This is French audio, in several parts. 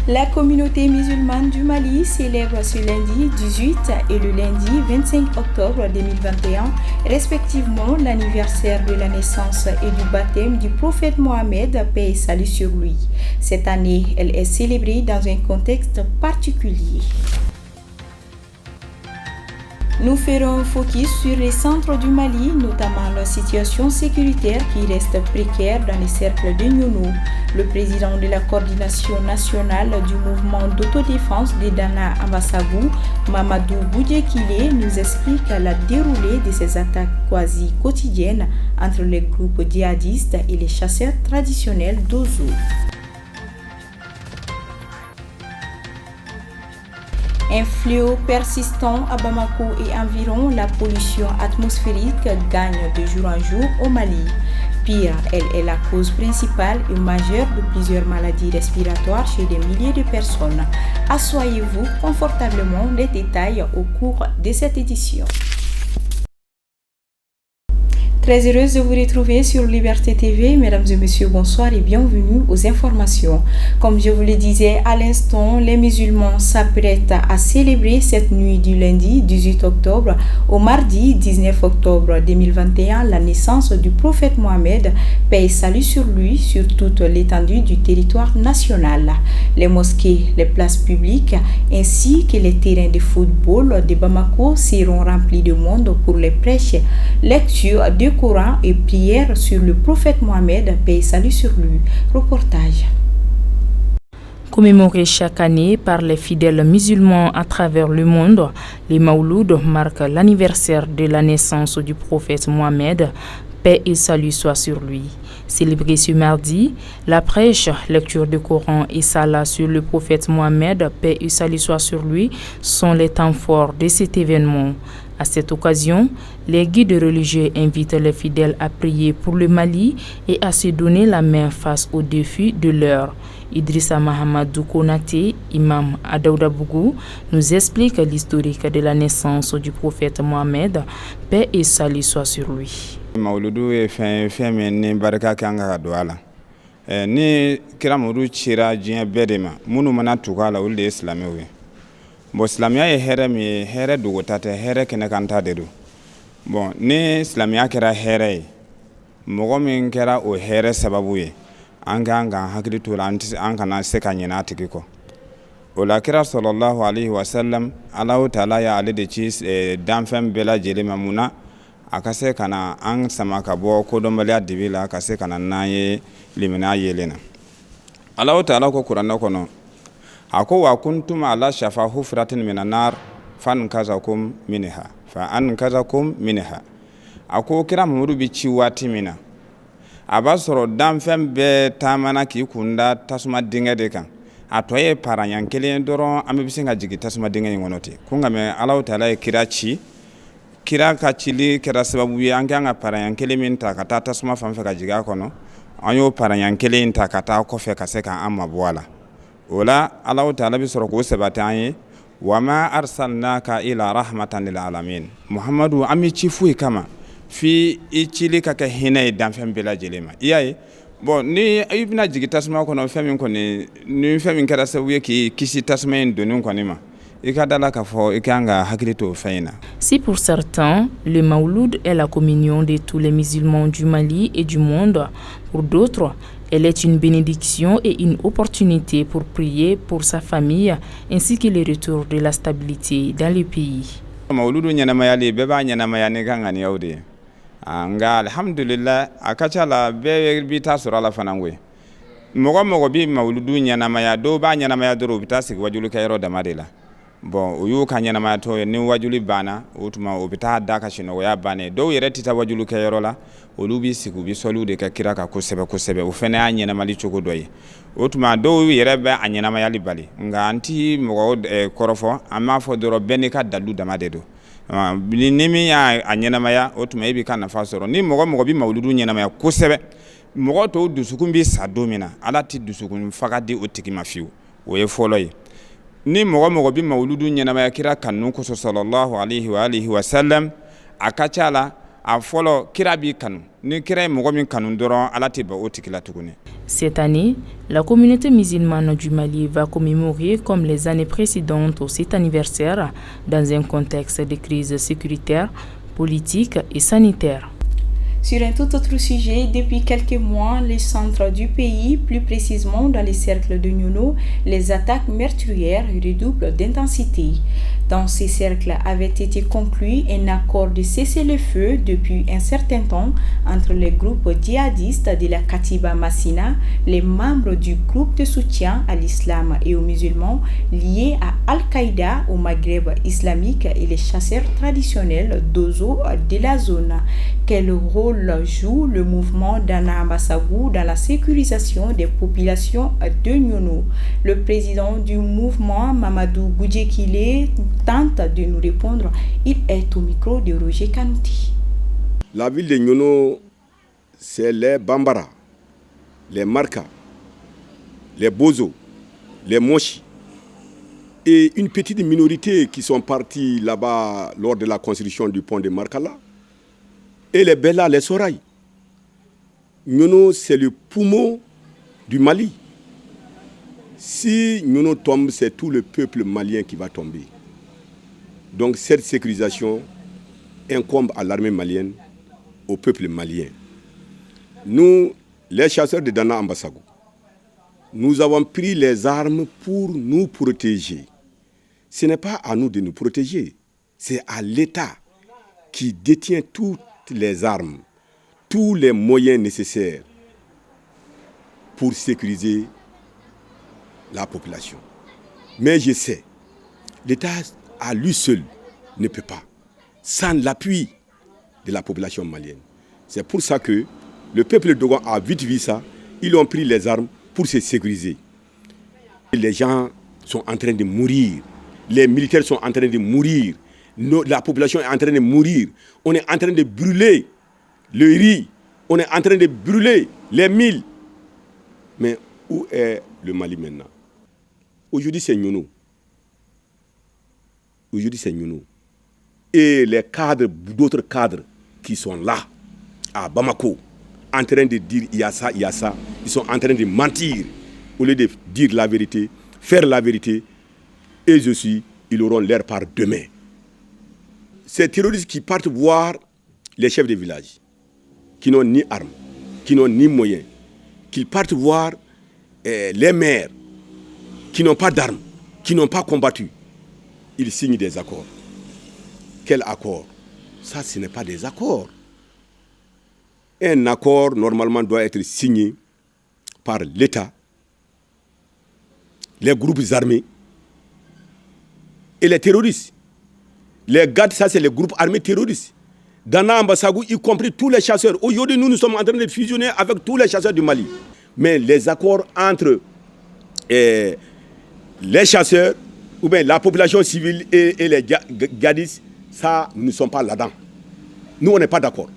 La communauté musulmane du Mali célèbre ce lundi 18 et le lundi 25 octobre 2021, respectivement l'anniversaire de la naissance et du baptême du prophète Mohammed, paix et salut sur lui. Cette année, elle est célébrée dans un contexte particulier. Nous ferons un focus sur les centres du Mali, notamment la situation sécuritaire qui reste précaire dans les cercles de Nyono. Le président de la coordination nationale du mouvement d'autodéfense de Dana Ambassabu, Mamadou Boudjekile, nous explique la déroulée de ces attaques quasi quotidiennes entre les groupes djihadistes et les chasseurs traditionnels d'Ozo. Un fléau persistant à Bamako et environ, la pollution atmosphérique gagne de jour en jour au Mali. Pire, elle est la cause principale et majeure de plusieurs maladies respiratoires chez des milliers de personnes. Assoyez-vous confortablement, les détails au cours de cette édition. Très heureuse de vous retrouver sur Liberté TV. Mesdames et messieurs, bonsoir et bienvenue aux informations. Comme je vous le disais à l'instant, les musulmans s'apprêtent à célébrer cette nuit du lundi 18 octobre au mardi 19 octobre 2021 la naissance du prophète Mohammed, paix et salut sur lui, sur toute l'étendue du territoire national. Les mosquées, les places publiques ainsi que les terrains de football de Bamako seront remplis de monde pour les prêches, lectures de Coran et prières sur le prophète Mohammed, paix et salut sur lui. Reportage. Commémoré chaque année par les fidèles musulmans à travers le monde, les Mawlud marquent l'anniversaire de la naissance du prophète Mohammed, paix et salut soit sur lui. Célébré ce mardi, la prêche, lecture du Coran et salat sur le prophète Mohammed, paix et salut soit sur lui, sont les temps forts de cet événement. À cette occasion, les guides religieux invitent les fidèles à prier pour le Mali et à se donner la main face aux défis de l'heure. Idrissa Mahamadou Konaté, imam à Daoudabougou, nous explique l'historique de la naissance du prophète Mohammed, paix et salut soit sur lui. Mawludu est fait ni baraka kanga douala. Ni kiramodu chira jien bedema, munu mana tukala ulde islamiwe. Bon, Islamia est here dugotate here kene kanta dedu. Bon, ni Islamia kera here, mogo min kera o here sababuye. Anga hakili tula anga na seka nyina tikiko. Ola kira sallallahu alaihi wasallam Allahu ta'ala ya alide chis damfem bela jeli mamuna akase kana ang samaka bo kodombalia dibila akase kana naye limina yelena. Allahu ta'ala ko Qur'an kono. Ako wa kuntum ala shafa hufratin minanar fan kazakum minha fa an kazakum minha. Ako kira murubi bi chiwati mina abasoro damfem be tamana ki kunda tasuma dinga de kan atoye paranyan kelen doron ambisinga jigi tasuma dinga ngonoti kunga me Allah taala kira chi kira ka chili kira sababu yanga paranyan kelen min ta kata tasuma famfe ka jiga kono anyo paranyan kelen ta kata ko fe ka seka amma bwala Ola Allah Ta'ala bi soro ko sebataye wama arsalnaka ila rahmatan lil alamin Muhammadu ami chifu kama fi ichili kaka hina damfem bela jelema iyaye bon ni ibna jigi tasma ko no femin ko ni femin kada sabuye ki kisi tasma en donin ko nima ikadala ka fo ikanga hakilito feina. Si pour certains, le Mawlud est la communion de tous les musulmans du Mali et du monde, pour d'autres, elle est une bénédiction et une opportunité pour prier pour sa famille ainsi que le retour de la stabilité dans le pays. Mawludu nyana mayali beba nyana mayane gangani yaude. Anga alhamdulillah akacha la be bita sura la fanangwe. Mogo bi mawludu nyana maya do ba nyana maya do bita sig wajulu kayro da madela. Bon uyu kanyana maya to ni wajuli bana utuma ubita daka shino ya bane do yereti ta wajulu kayro la olubi sigu bi solude ka kiraka kusebe ufene anyana mali chugodoyi utuma do yerebe anyana maya libali nga anti mogo korofo ama fo doro benika dalu da madedo nimi ya anyana maya utuma ibi kana fasoro ni mogo bi mawludu nyana maya kusebe mogo to dusukun bi sadomina alati dusukun fakadi otiki mafiu o ye fɔlɔ ye. Ni mɔgɔ mɔgɔ bi mawuludu ɲɛnamaya kira kanu kosɔn sallallahu alayhi wa sallam, a ka ca la a fɔlɔ kira b'i kanu. Ni kira ye mɔgɔ min kanu dɔrɔn Ala tɛ ban o tigi la tuguni. Cette année, la communauté musulmane du Mali va commémorer comme les années précédentes cet anniversaire dans un contexte de crise sécuritaire, politique et sanitaire. Sur un tout autre sujet, depuis quelques mois, les centres du pays, plus précisément dans les cercles de Nyono, les attaques meurtrières redoublent d'intensité. Dans ces cercles avait été conclu un accord de cessez-le-feu depuis un certain temps entre les groupes djihadistes de la Katiba Massina, les membres du groupe de soutien à l'islam et aux musulmans liés à Al-Qaïda au Maghreb islamique et les chasseurs traditionnels d'Ozo de la zone. Quel rôle joue le mouvement d'Anna Ambasagou dans la sécurisation des populations de Nyono? Le président du mouvement, Mamadou Goudjekile, tente de nous répondre. Il est au micro de Roger Kanouti. La ville de Nyono, c'est les Bambara, les Marka, les Bozo, les Moshi et une petite minorité qui sont partis là-bas lors de la construction du pont de Markala. Et les Bella, les Soraï. Nyono, c'est le poumon du Mali. Si Nyono tombe, c'est tout le peuple malien qui va tomber. Donc cette sécurisation incombe à l'armée malienne, au peuple malien. Nous, les chasseurs de Dana Ambasagou, nous avons pris les armes pour nous protéger. Ce n'est pas à nous de nous protéger, c'est à l'État qui détient toutes les armes, tous les moyens nécessaires pour sécuriser la population. Mais je sais, l'État à lui seul ne peut pas, sans l'appui de la population malienne. C'est pour ça que le peuple dogon a vite vu ça, ils ont pris les armes pour se sécuriser. Les gens sont en train de mourir, les militaires sont en train de mourir, la population est en train de mourir, on est en train de brûler le riz, on est en train de brûler les milles. Mais où est le Mali maintenant? Aujourd'hui c'est Nyono. Aujourd'hui c'est Nyono. Et les cadres, d'autres cadres qui sont là, à Bamako, en train de dire il y a ça, ils sont en train de mentir. Au lieu de dire la vérité, faire la vérité, et ils auront leur part demain. Ces terroristes qui partent voir les chefs de village, qui n'ont ni armes, qui n'ont ni moyens, qui partent voir les maires, qui n'ont pas d'armes, qui n'ont pas combattu, ils signent des accords. Quel accord? Ça, ce n'est pas des accords. Un accord, normalement, doit être signé par l'État, les groupes armés et les terroristes. Les GAD, ça, c'est les groupes armés terroristes. Dana Ambasagou, y compris tous les chasseurs. Aujourd'hui, nous sommes en train de fusionner avec tous les chasseurs du Mali. Mais les accords entre les chasseurs, ou bien la population civile et les gadis, ça, nous ne sommes pas là-dedans. Nous, on n'est pas d'accord.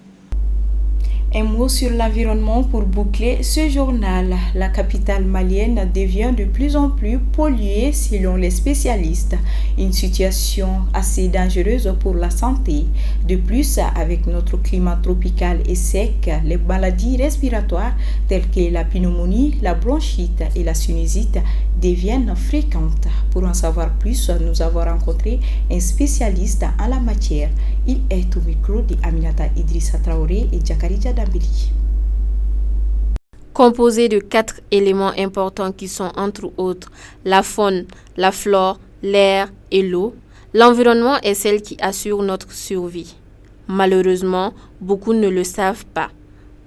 Un mot sur l'environnement pour boucler ce journal. La capitale malienne devient de plus en plus polluée selon les spécialistes. Une situation assez dangereuse pour la santé. De plus, avec notre climat tropical et sec, les maladies respiratoires telles que la pneumonie, la bronchite et la sinusite deviennent fréquentes. Pour en savoir plus, nous avons rencontré un spécialiste en la matière. Il est au micro de Aminata Idrissa Traoré et Djakarija Dambili. Composé de 4 éléments importants qui sont entre autres la faune, la flore, l'air et l'eau, l'environnement est celle qui assure notre survie. Malheureusement, beaucoup ne le savent pas.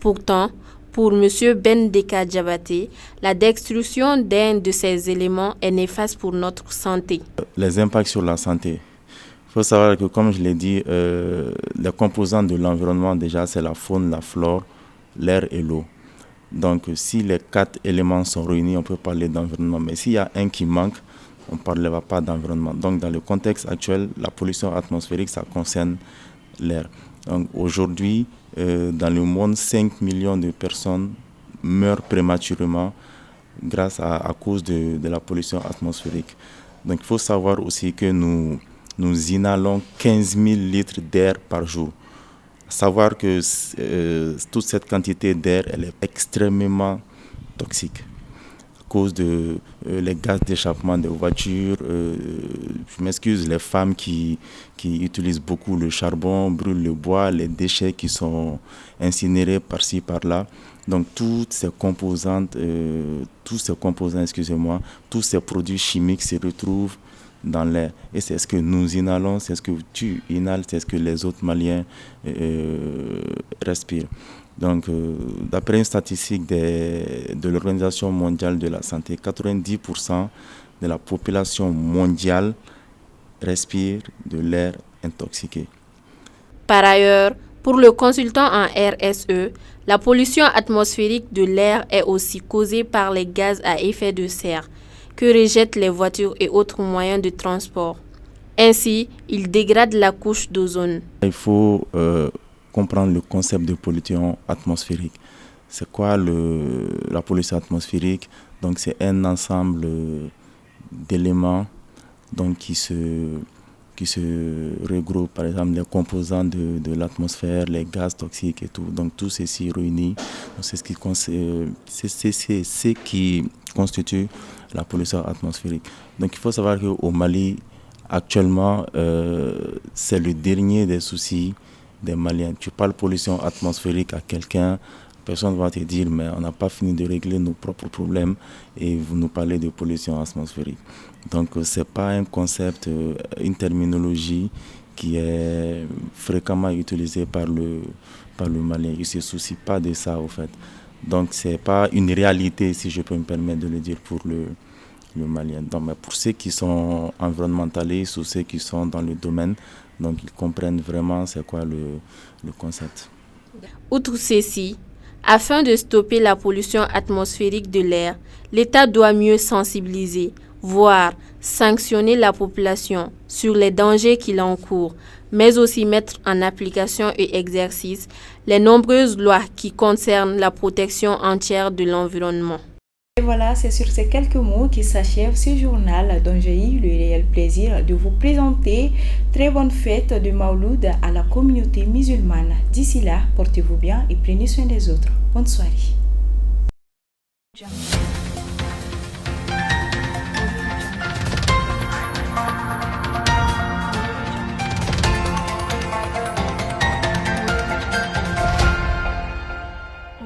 Pourtant, pour M. Bendeka Diabaté, la destruction d'un de ces éléments est néfaste pour notre santé. Les impacts sur la santé. Il faut savoir que, comme je l'ai dit, les composants de l'environnement, déjà, c'est la faune, la flore, l'air et l'eau. Donc, si les 4 éléments sont réunis, on peut parler d'environnement. Mais s'il y a un qui manque, on ne parlera pas d'environnement. Donc, dans le contexte actuel, la pollution atmosphérique, ça concerne l'air. Donc, aujourd'hui, dans le monde, 5 millions de personnes meurent prématurément à cause de la pollution atmosphérique. Donc il faut savoir aussi que nous inhalons 15 000 litres d'air par jour. Savoir que toute cette quantité d'air, elle est extrêmement toxique à cause de les gaz d'échappement des voitures. Je m'excuse, les femmes qui utilisent beaucoup le charbon, brûlent le bois, les déchets qui sont incinérés par-ci, par-là. Donc toutes ces composants, tous ces produits chimiques se retrouvent dans l'air. Et c'est ce que nous inhalons, c'est ce que tu inhales, c'est ce que les autres Maliens respirent. Donc, d'après une statistique de l'Organisation mondiale de la santé, 90% de la population mondiale respire de l'air intoxiqué. Par ailleurs, pour le consultant en RSE, la pollution atmosphérique de l'air est aussi causée par les gaz à effet de serre que rejettent les voitures et autres moyens de transport. Ainsi, il dégrade la couche d'ozone. Il faut comprendre le concept de pollution atmosphérique. C'est quoi la pollution atmosphérique? Donc, c'est un ensemble d'éléments donc, qui se regroupent, par exemple les composants de l'atmosphère, les gaz toxiques et tout. Donc tout ceci réuni, c'est ce qui constitue la pollution atmosphérique. Donc il faut savoir qu'au Mali, actuellement, c'est le dernier des soucis des Maliens. Tu parles pollution atmosphérique à quelqu'un, personne ne va te dire mais on n'a pas fini de régler nos propres problèmes et vous nous parlez de pollution atmosphérique. Donc ce n'est pas un concept, une terminologie qui est fréquemment utilisée par le Malien. Il ne se soucie pas de ça au fait. Donc ce n'est pas une réalité, si je peux me permettre de le dire, pour le Malien. Donc, mais pour ceux qui sont environnementalistes ou ceux qui sont dans le domaine, donc ils comprennent vraiment c'est quoi le concept. Outre ceci, afin de stopper la pollution atmosphérique de l'air, l'État doit mieux sensibiliser, voire sanctionner la population sur les dangers qu'il encourt, mais aussi mettre en application et exercice les nombreuses lois qui concernent la protection entière de l'environnement. Et voilà, c'est sur ces quelques mots qui s'achève ce journal dont j'ai eu le réel plaisir de vous présenter. Très bonne fête de Mawlud à la communauté musulmane. D'ici là, portez-vous bien et prenez soin des autres. Bonne soirée.